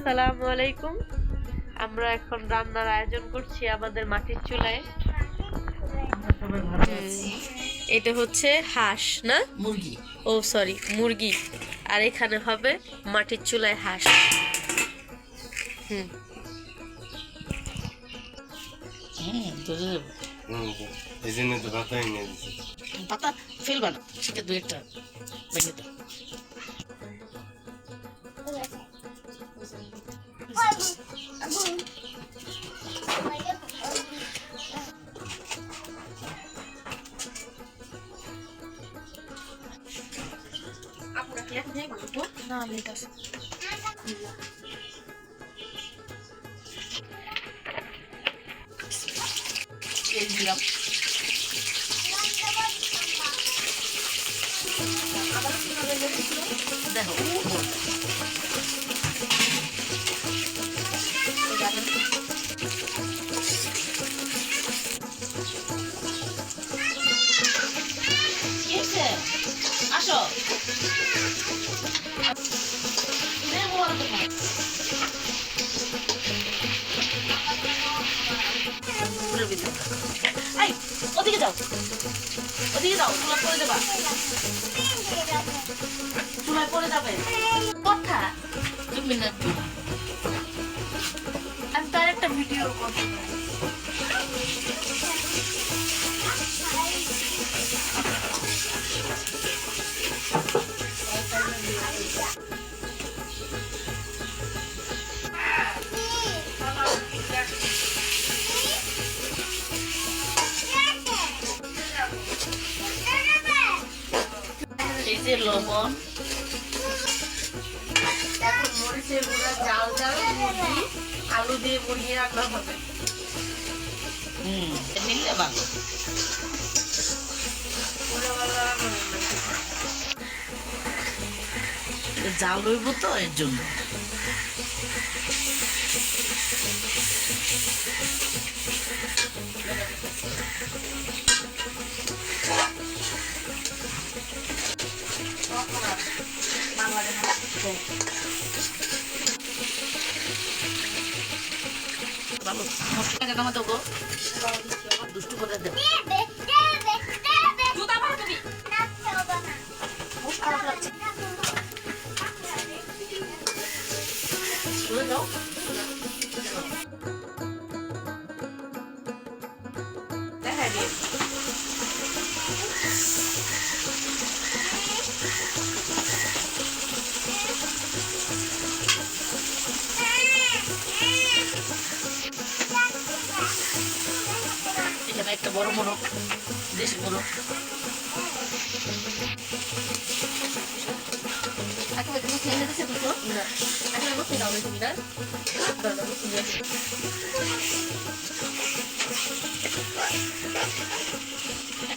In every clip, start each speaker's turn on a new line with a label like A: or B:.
A: আসসালামু আলাইকুম। আমরা এখন রান্নার আয়োজন করছি আমাদের মাটির চুলায়। এটা হচ্ছে হাঁস না
B: মুরগি।
A: ও সরি, মুরগি। আর এখানে হবে মাটির চুলায় হাঁস।
B: এই জন্য তো ভাত এনে দিছি। পাতা ফেলবা না, সেটা দু একটা ভেঙে দাও।
A: না আমি এটা
B: দিলাম। দেখো আসো ওদিকে যাও, ওদিকে যাও, চুলা পড়ে যাবা, চুলায় পড়ে যাবে। কথা তুমি না,
A: আমি তার একটা ভিডিও করবো।
B: এই যে লবণ,
A: এখন মরিচের গুঁড়া, জাল জাল মুরগি, আলু দিয়ে মুরগি রান্না হবে।
B: নিলে ভালো। জাল হইব তো এর জন্য। ভালো মশলাকে জমা দেবো, দুষ্টু করে দেবো। খারাপ লাগছে, শুনে যাও।
A: দেখা দিয়ে
B: এখানে একটা বড় মোরগ, দেশি মোরগ।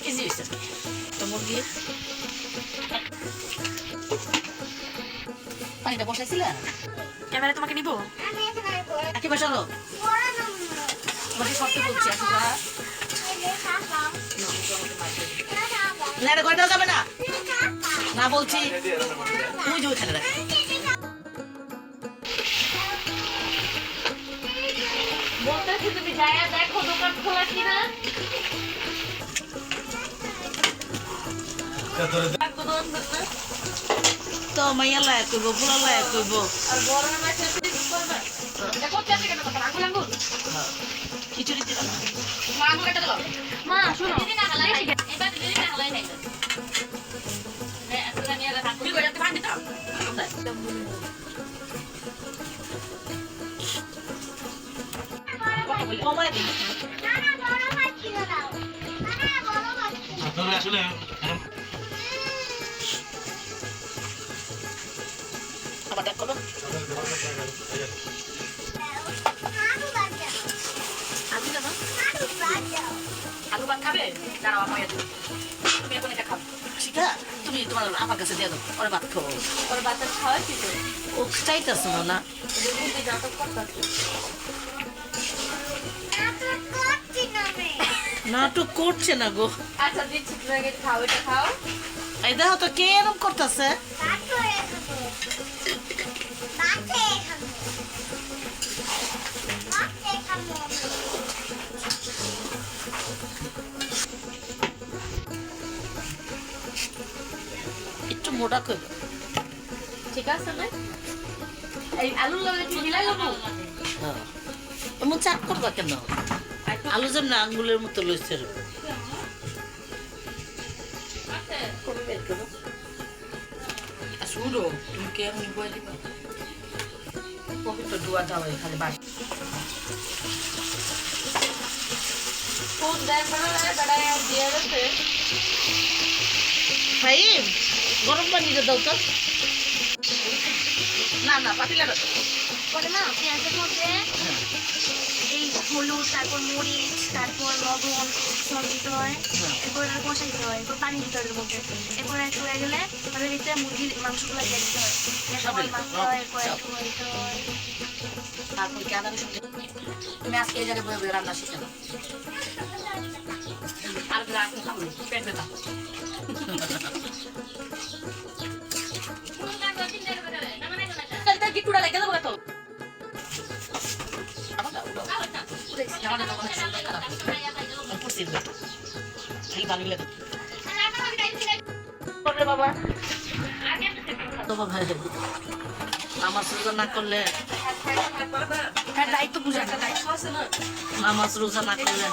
B: কেজি হয়েছে একটা মুরগি। পানিটা বসাইছিলে?
A: ক্যামেরা তোমাকে নিবো।
B: কি বসালো? তোমাকে সবকে বলছি, আসবা না, এটা ঘরে দেওয়া যাবে না, না বলছি। তুই যে ওইখানে রাখ।
A: বলতেছি তুমি যায়া দেখো দোকান খোলা কিনা।
B: তো মাইয়া লায়ক করবো, পোলা লায়ক করবো।
A: আর বড় মাছের পিস করবে। দেখো চাচা কেন কথা আঙ্গুল আঙ্গুল।
B: খিচুড়ি দিলাম না।
A: মা আঙ্গুল এটা দাও। মা শুনো। দিদি না হালাই খাই। এবার দিদি না হালাই খাই। নে আসলে নিয়ে রাখা। তুই কইতে পানি দাও।
B: কমায় দিই।
C: আসলে
B: আবার দেখ করো। আমি না
A: আলু ভাত খাবে? দাঁড়াও আমি দিই। তুমি এখন এটা খাও।
B: সেটা তুমি তোমার আমার কাছে দিয়ে দাও, ওরা ভাত খাবো।
A: ওর বাচ্চা খাওয়াই কি করে?
B: ও চাইতেছ না?
A: বুদ্ধি নাটক করতেছে।
B: নাটক করছে না গো।
A: আচ্ছা দিচ্ছি, তুমি আগে খাও, এটা খাও।
B: এই দেখো তো কে এরকম করতেছে। মোটা করে
A: ঠিক আছে না এই আলু লাগে কি হিলাই লবো
B: হ্যাঁ এমন চাপ করবা কেন আলু যেন না আঙ্গুলের মতো লইছে শুনো তুমি কেমন বই দিবা পবিত্র দোয়া দাও খালি বাস
A: ফোন দেয় বড় বড়ায় দিয়ে দিতে
B: ভাই গরম পানি দাও তো না না পাতিলা দাও
C: পরে না পেঁয়াজের মধ্যে এই হলুদ তারপর মরিচ তারপর লবণ সব দিতে হয় এরপর আর কষাইতে হয় এরপর পানি দিতে হয় এর মধ্যে এরপর একটু হয়ে গেলে ওদের ভিতরে মুরগির মাংসগুলো দিয়ে দিতে হয় এরপর মাংস এরপর একটু দিতে হয়
B: তারপর কি আদা রসুন তুমি আজকে এই জায়গায় বয়ে রান্না শিখে নাও
A: আর গ্লাস খাবো পেট ব্যথা কি টুড়া লাগে দেবো তো
B: বাবা তোমার ভাই নামাজ রোজা না করলে
A: হ্যাঁ দায়িত্ব বুঝা একটা দায়িত্ব আছে না
B: নামাজ রোজা না করলে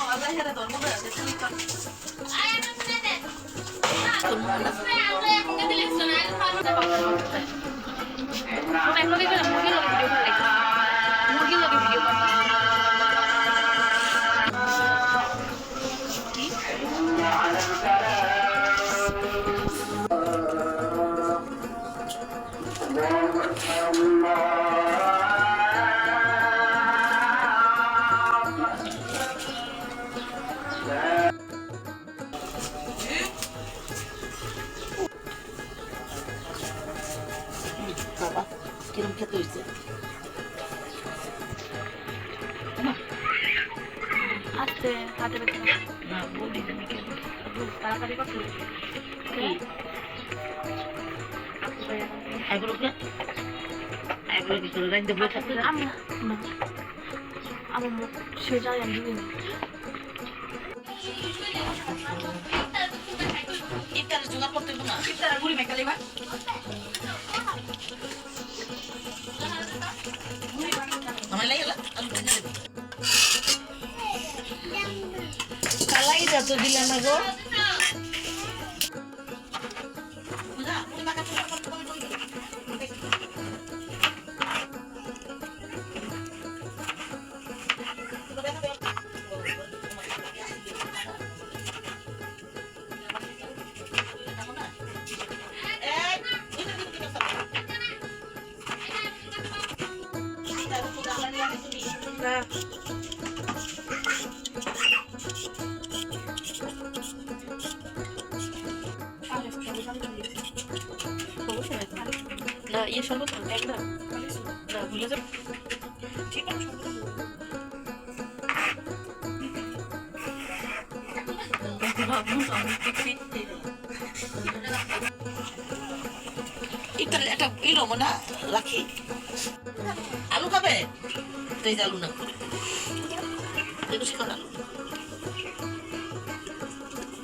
B: বাবা কিরম খেতে হয়েছে
C: আস্তে হাতে বেঁধে
B: না বলি তুমি
C: তাড়াতাড়ি করতে
B: এগুলো কি করে রাখতে বসে থাকতে
C: আমি না আমার মুখ সে যায় আমি দিবি
B: ইফতারের জোগাড় করতে হবে না
A: ইফতার মুড়ি মেখে লেবা
B: আমার লাগে কালাই যা তো দিলে না গো
A: না ইয়ে শরবত এক না না ভুলে যাও ঠিক আছে
B: ইফতারের একটা কিলো মনে রাখি আলু খাবে তুই আলু না বেশি করে আলু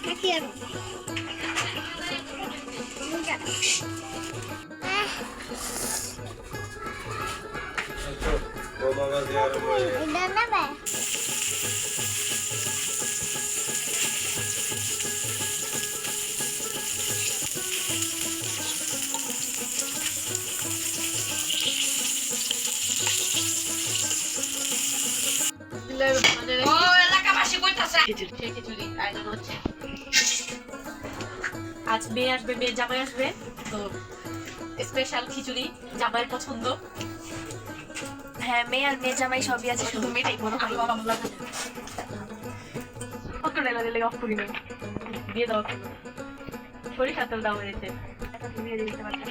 C: কাকি আর
A: ও এলাকাবাসী কইতাছে খিচুড়ি আয়োজন হচ্ছে আজ মেয়ে আসবে মেয়ে জামাই আসবে তো স্পেশাল খিচুড়ি জামাইয়ের পছন্দ
C: হ্যাঁ মেয়ে আর মেয়ে জামাই সবই আছে শুধু মেয়েটাই বড়
A: আলু বাবা মোলা কত টাকা দিলে অফ করি না দিয়ে দাও সরিষার তেল দাও হয়েছে
C: একটা তুমি দিয়ে দিতে পারবে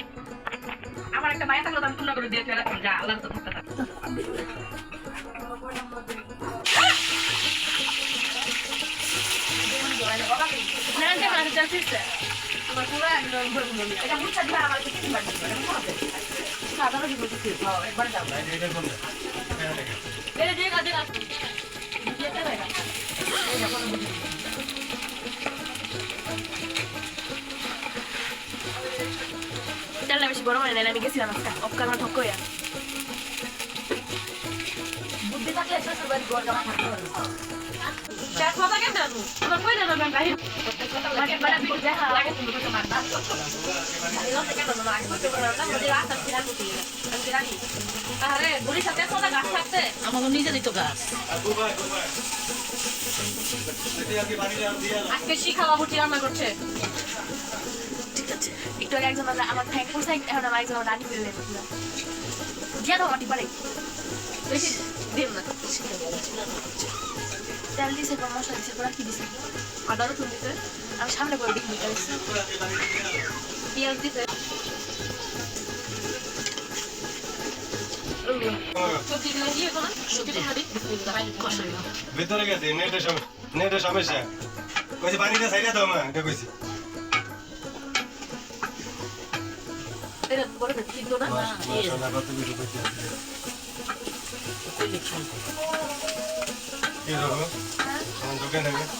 A: আমার একটা মায়া থাকলো আমি তুলনা করে দিয়ে রাখলাম যা আল্লাহ তো থাকতে আমার পুরো একদম এটা মুছা দিবা আমার কিছু বাড়ি সাধারণ জীবন কিছু একবার যাও এটা দিয়ে কাজে রাখো দিতে হবে এই যখন
C: গরম হয় না, আমি গেছিলাম একটা অপকার ঠক করে
A: বুদ্ধি থাকলে শ্বশুর বাড়ি গড় জামা থাকতে পারবে
C: চার কথা কেন জানো আমার কই না যাবেন বাইরে
A: লাগে বড় বিল দেখা লাগে তুমি তো মারবা আরে লতে কেন না আগে তো বড় না মধ্যে রাত আছে রাত আছে আমি জানি আরে বুড়ির সাথে সোনা গাছ থাকতে
B: আমাকে নিজেরই তো গাছ
A: আজকে শিখাওয়া বুটি রান্না করছে
C: ঠিক আছে একটু আগে একজন আমার থ্যাঙ্ক ফুল সাইড এখন আমার একজন রানি ফেলে দিয়া দাও মাটি পারে
A: বেশি দিন না
C: তেল দিছে বা মশলা দিছে পুরা কি দিছে
A: আদা রসুন দিতে
C: আমি সামনে করে দেখি
A: পেঁয়াজ দিতে সবজি দিলে দিয়ে কোন সবজি হাবি
B: কষাই
D: ভিতরে গেছে নেটের সমস্যা কইছে পানিটা ছাইরা দাও মা এটা কইছি
A: এটা বড় ঠিক তো না
D: মশলা কত কিছু কইতে কি রকম কোন দোকানে গেছে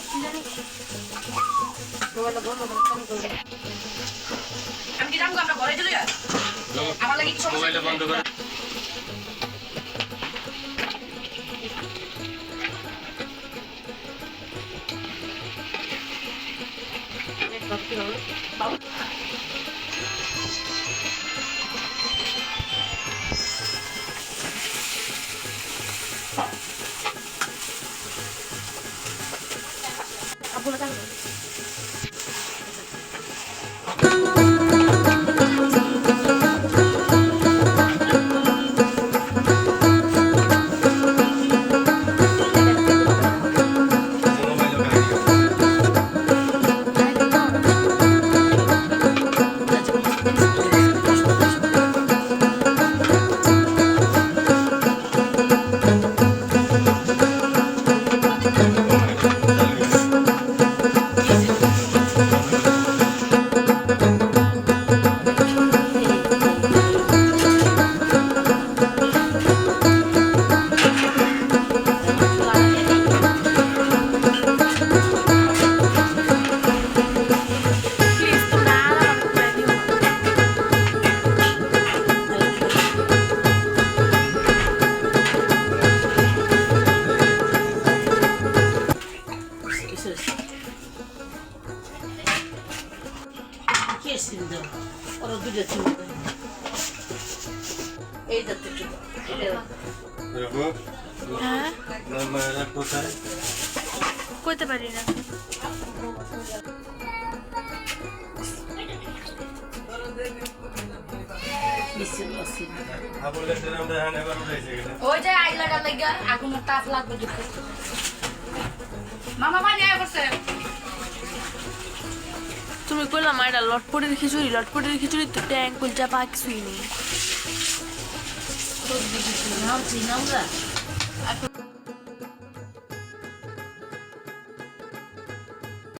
A: আমি কি যাবো আমরা ঘরে চলে যাই আমার লাগি সমস্যা
D: মোবাইলটা বন্ধ করে
C: আপুরা জানো প্লিজ তোমরা আমাকে করে দিও
B: কে ছিল ওরা দুটো ছিল এই যাতে
D: এরকম
C: হ্যাঁ
D: নাম্বার কোথায়
C: কইতে পারি না
D: আবুল কাছে আমরা হ্যান্ড এবার উঠাইছে এটা
A: ওই যে আইলাটা লাগা আগুনের তাপ লাগবে দেখো মামা পানি আয় করছে
C: তুমি কইলাম এটা লটপটের খিচুড়ি তো ট্যাঙ্ক কুলচা পা কিছুই নেই
B: নাম চিনাম